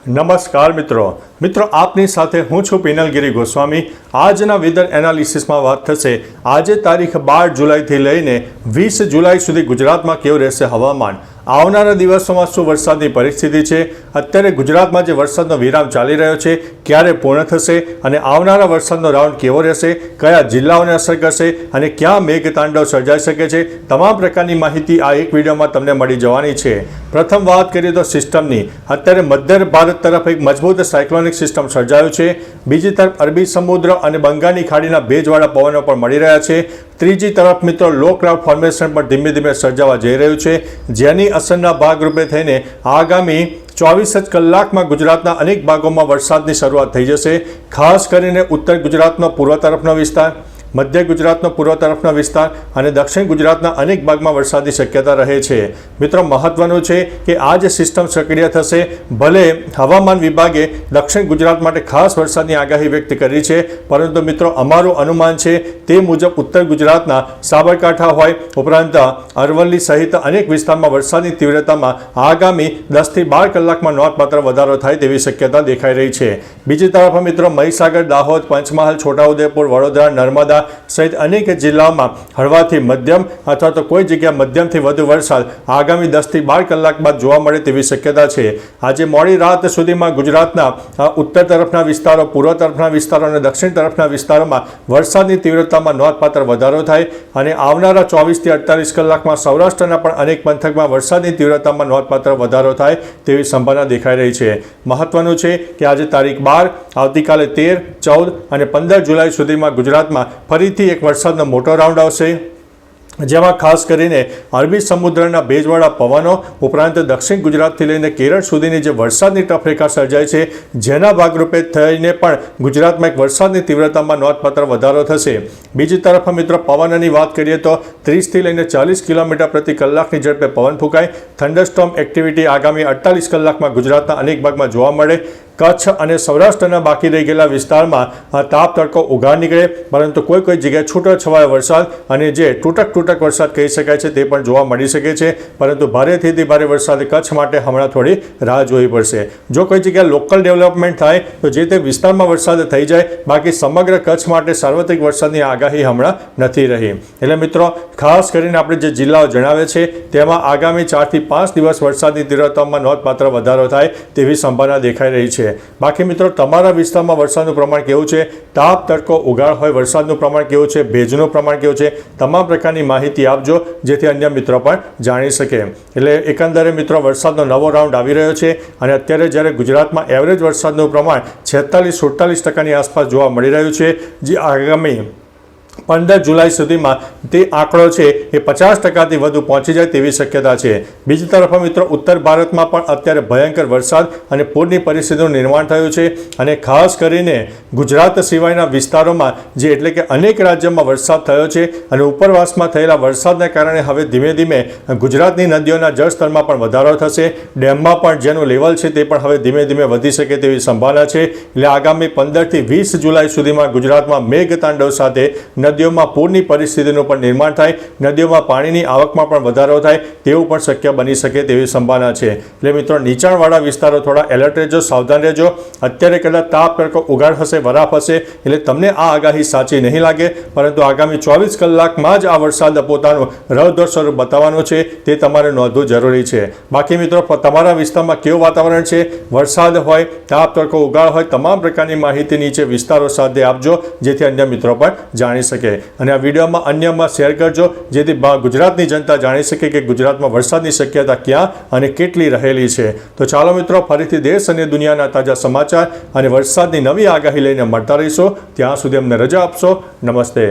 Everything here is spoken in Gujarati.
નમસ્કાર મિત્રો આપની સાથે હું છું પિનલગીરી ગોસ્વામી। આજના વેધર એનાલિસિસમાં વાત થશે આજે તારીખ 12 જુલાઈથી લઈને 20 જુલાઈ સુધી ગુજરાતમાં કેવું રહેશે હવામાન। આવનારા દિવસોમાં શું વરસાદની પરિસ્થિતિ છે, અત્યારે ગુજરાતમાં જે વરસાદનો વિરામ ચાલી રહ્યો છે ક્યારે પૂર્ણ થશે અને આવનારા વરસાદનો રાઉન્ડ કેવો રહેશે, કયા જિલ્લાઓને અસર કરશે અને ક્યાં મેઘતાંડવ સર્જાઈ શકે છે, તમામ પ્રકારની માહિતી આ એક વિડીયોમાં તમને મળી જવાની છે। પ્રથમ વાત કરીએ તો સિસ્ટમની, અત્યારે મધ્ય ભારત તરફ એક મજબૂત સાયક્લોનિક સિસ્ટમ સર્જાયું છે, બીજી તરફ અરબી સમુદ્ર અને બંગાળની ખાડીના ભેજવાળા પવનો પણ મળી રહ્યા છે, ત્રીજી તરફ મિત્રો લો ક્લાઉડ ફોર્મેશન પણ ધીમે ધીમે સર્જાવા જઈ રહ્યું છે, જેની અસરના ભાગરૂપે થઈને આગામી 24 જ કલાકમાં ગુજરાતના અનેક ભાગોમાં વરસાદની શરૂઆત થઈ જશે। ખાસ કરીને ઉત્તર ગુજરાતનો પૂર્વ તરફનો વિસ્તાર, મધ્ય ગુજરાતનો પૂર્વ તરફનો વિસ્તાર અને દક્ષિણ ગુજરાતના અનેક ભાગમાં વરસાદની શક્યતા રહે છે। મિત્રો મહત્વનું છે કે આ જે સિસ્ટમ સક્રિય થશે, ભલે હવામાન વિભાગે દક્ષિણ ગુજરાત માટે ખાસ વરસાદની આગાહી વ્યક્ત કરી છે, પરંતુ મિત્રો અમારું અનુમાન છે તે મુજબ ઉત્તર ગુજરાતના સાબરકાંઠા હોય ઉપરાંત અરવલ્લી સહિત અનેક વિસ્તારમાં વરસાદની તીવ્રતામાં આગામી 10 થી 12 કલાકમાં નોંધપાત્ર વધારો થાય તેવી શક્યતા દેખાઈ રહી છે। બીજી તરફ મિત્રો મહીસાગર, દાહોદ, પંચમહાલ, છોટાઉદેપુર, વડોદરા, નર્મદા સહિત અનેક જિલ્લાઓમાં હળવાથી મધ્યમ અથવા તો કોઈ જગ્યા મધ્યમથી વધુ વરસાદ આગામી 10 થી 12 કલાક બાદ જોવા મળે તેવી શક્યતા છે। આજે મોડી રાત સુધીમાં ગુજરાતના ઉત્તર તરફના વિસ્તારો, પૂર્વ તરફના વિસ્તારો અને દક્ષિણ તરફના વિસ્તારોમાં વરસાદની તીવ્રતામાં નોંધપાત્ર વધારો થાય અને આવનારા 24 થી 48 કલાકમાં સૌરાષ્ટ્રના પણ અનેક પંથકમાં વરસાદની તીવ્રતામાં નોંધપાત્ર વધારો થાય તેવી સંભાવના દેખાઈ રહી છે। મહત્વનું છે કે આજે તારીખ 12, આવતીકાલે 13, 14 અને 15 જુલાઈ સુધીમાં ગુજરાતમાં ફરીથી એક વરસાદનો મોટો રાઉન્ડ આવશે, જેમાં ખાસ કરીને અરબી સમુદ્રના ભેજવાળા પવનો ઉપરાંત દક્ષિણ ગુજરાતથી લઈને કેરળ સુધીની જે વરસાદની ટફરેખા સર્જાય છે, જેના ભાગરૂપે થઈને પણ ગુજરાતમાં એક વરસાદની તીવ્રતામાં નોંધપાત્ર વધારો થશે। બીજી તરફ મિત્રો પવનની વાત કરીએ તો 30 થી લઈને 40 કિલોમીટર પ્રતિ કલાકની ઝડપે પવન ફૂંકાય। થંડરસ્ટોર્મ એક્ટિવિટી આગામી 48 કલાકમાં ગુજરાતના અનેક ભાગમાં જોવા મળે। કચ્છ અને સૌરાષ્ટ્રના બાકી રહી ગયેલા વિસ્તારમાં તાપ તડકો ઉઘાડ નીકળે, પરંતુ કોઈ જગ્યાએ છૂટો છવાયો વરસાદ અને જે તૂટક વરસાદ કહી શકાય છે તે પણ જોવા મળી શકે છે, પરંતુ ભારેથી ભારે વરસાદ કચ્છ માટે હમણાં થોડી રાહ જોવી પડશે। જો કોઈ જગ્યાએ લોકલ ડેવલપમેન્ટ થાય તો જે તે વિસ્તારમાં વરસાદ થઈ જાય, બાકી સમગ્ર કચ્છ માટે સાર્વત્રિક વરસાદની આગાહી હમણાં નથી રહી। એટલે મિત્રો ખાસ કરીને આપણે જે જિલ્લાઓ જણાવે છે તેમાં આગામી 4 થી 5 દિવસ વરસાદની તીવ્રતામાં નોંધપાત્ર વધારો થાય તેવી સંભાવના દેખાઈ રહી છે। બાકી મિત્રો તમારા વિસ્તારમાં વરસાદનું પ્રમાણ કેવું છે, તાપ તડકો ઉઘાડ હોય વરસાદનું પ્રમાણ કેવું છે, ભેજનું પ્રમાણ કેવું છે, તમામ પ્રકારની માહિતી આપજો જેથી અન્ય મિત્રો પણ જાણી શકે। એટલે એકંદરે મિત્રો વરસાદનો નવો રાઉન્ડ આવી રહ્યો છે અને અત્યારે જ્યારે ગુજરાતમાં એવરેજ વરસાદનું પ્રમાણ 46-47% આસપાસ જોવા મળી રહ્યું છે, જે આગામી 15 જુલાઈ સુધીમાં તે આંકડો છે એ 50%થી વધુ પહોંચી જાય તેવી શક્યતા છે। બીજી તરફ મિત્રો ઉત્તર ભારતમાં પણ અત્યારે ભયંકર વરસાદ અને પૂરની પરિસ્થિતિનું નિર્માણ થયું છે અને ખાસ કરીને ગુજરાત સિવાયના વિસ્તારોમાં જે એટલે કે અનેક રાજ્યોમાં વરસાદ થયો છે અને ઉપરવાસમાં થયેલા વરસાદને કારણે હવે ધીમે ધીમે ગુજરાતની નદીઓના જળસ્તરમાં પણ વધારો થશે, ડેમમાં પણ જેનું લેવલ છે તે પણ હવે ધીમે ધીમે વધી શકે તેવી સંભાવના છે। એટલે આગામી 15 થી 20 જુલાઈ સુધીમાં ગુજરાતમાં મેઘતાંડવ સાથે નદીઓમાં પૂરની પરિસ્થિતિનું પણ નિર્માણ થાય, નદીઓમાં પાણીની આવકમાં પણ વધારો થાય તેવું પણ શક્ય બની શકે તેવી સંભાવના છે। એટલે મિત્રો નીચાણવાળા વિસ્તારો થોડા એલર્ટ રહેજો, સાવધાન રહેજો। અત્યારે કદાચ તાપ તડકો ઉઘાડ હશે, વરાપ હશે, એટલે તમને આ આગાહી સાચી નહીં લાગે, પરંતુ આગામી 24 કલાકમાં જ આ વરસાદ પોતાનું રૌદ્ર સ્વરૂપ બતાવવાનો છે, તે તમારે નોંધવું જરૂરી છે। બાકી મિત્રો તમારા વિસ્તારમાં કેવું વાતાવરણ છે, વરસાદ હોય, તાપ તડકો ઉઘાડ હોય, તમામ પ્રકારની માહિતી નીચે વિસ્તારો સાથે આપજો જેથી અન્ય મિત્રો પણ જાણી શકે અને આ વિડીયોમાં અન્યમાં શેર કરજો જેથી ગુજરાતની જનતા જાણી શકે કે ગુજરાતમાં વરસાદની શક્યતા ક્યાં અને કેટલી રહેલી છે। તો ચાલો મિત્રો ફરીથી દેશ અને દુનિયાના તાજા સમાચાર અને વરસાદની નવી આગાહી લઈને મળતા રહીશું, ત્યાં સુધી અમને રજા આપશો। નમસ્તે।